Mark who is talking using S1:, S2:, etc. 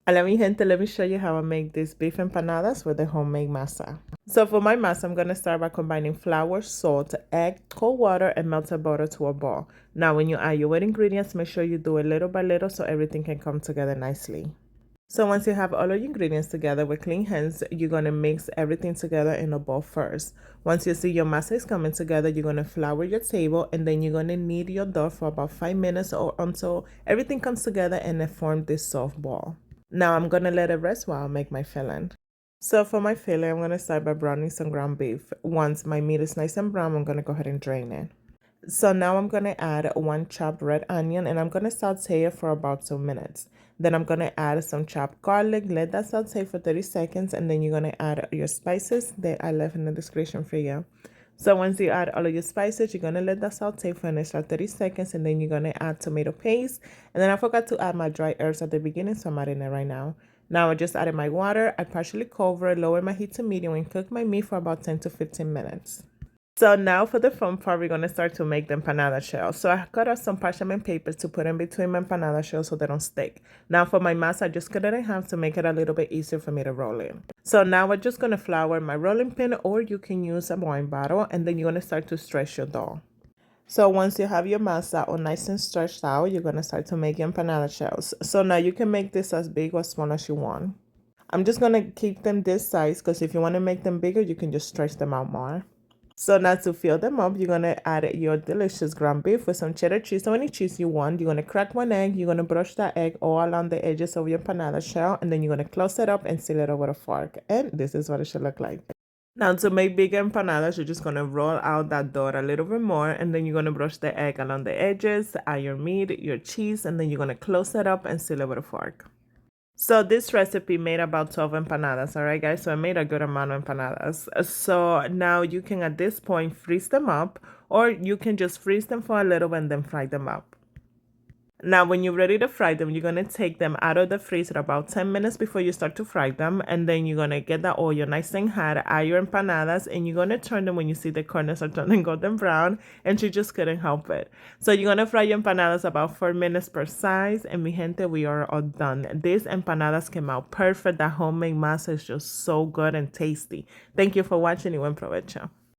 S1: Hola mi gente, let me show you how I make these beef empanadas with the homemade masa. So for my masa, I'm going to start by combining flour, salt, egg, cold water, and melted butter to a ball. Now when you add your wet ingredients, make sure you do it little by little so everything can come together nicely. So once you have all of your ingredients together with clean hands, you're going to mix everything together in a bowl first. Once you see your masa is coming together, you're going to flour your table, and then you're going to knead your dough for about 5 minutes or until everything comes together and it forms this soft ball. Now I'm going to let it rest while I make my filling. So for my filling, I'm going to start by browning some ground beef. Once my meat is nice and brown, I'm going to go ahead and drain it. So now I'm going to add one chopped red onion, and I'm going to saute it for about 2 minutes. Then I'm going to add some chopped garlic, let that saute for 30 seconds, and then you're going to add your spices that I left in the description for you. So once you add all of your spices, you're going to let that saute for an extra 30 seconds, and then you're going to add tomato paste. And then I forgot to add my dry herbs at the beginning, so I'm adding it right now. Now I just added my water. I partially cover, lower my heat to medium, and cook my meat for about 10 to 15 minutes. So now for the fun part, we're going to start to make the empanada shell. So I cut out some parchment paper to put in between my empanada shells so they don't stick. Now for my masa, I just cut it in half to make it a little bit easier for me to roll in. So now we're just going to flour my rolling pin, or you can use a wine bottle, and then you're going to start to stretch your dough. So once you have your masa all nice and stretched out, you're going to start to make your empanada shells. So now you can make this as big or small as you want. I'm just going to keep them this size because if you want to make them bigger, you can just stretch them out more. So now to fill them up, you're going to add your delicious ground beef with some cheddar cheese or any cheese you want. You're going to crack one egg. You're going to brush that egg all along the edges of your empanada shell. And then you're going to close it up and seal it over a fork. And this is what it should look like. Now to make bigger empanadas, you're just going to roll out that dough a little bit more. And then you're going to brush the egg along the edges, add your meat, your cheese. And then you're going to close it up and seal it with a fork. So this recipe made about 12 empanadas, all right, guys? So I made a good amount of empanadas. So now you can, at this point, freeze them up, or you can just freeze them for a little and then fry them up. Now, when you're ready to fry them, you're going to take them out of the freezer about 10 minutes before you start to fry them. And then you're going to get that oil nice and hot, add your empanadas, and you're going to turn them when you see the corners are turning golden brown. And you just couldn't help it. So you're going to fry your empanadas about 4 minutes per size. And mi gente, we are all done. These empanadas came out perfect. That homemade masa is just so good and tasty. Thank you for watching y buen provecho.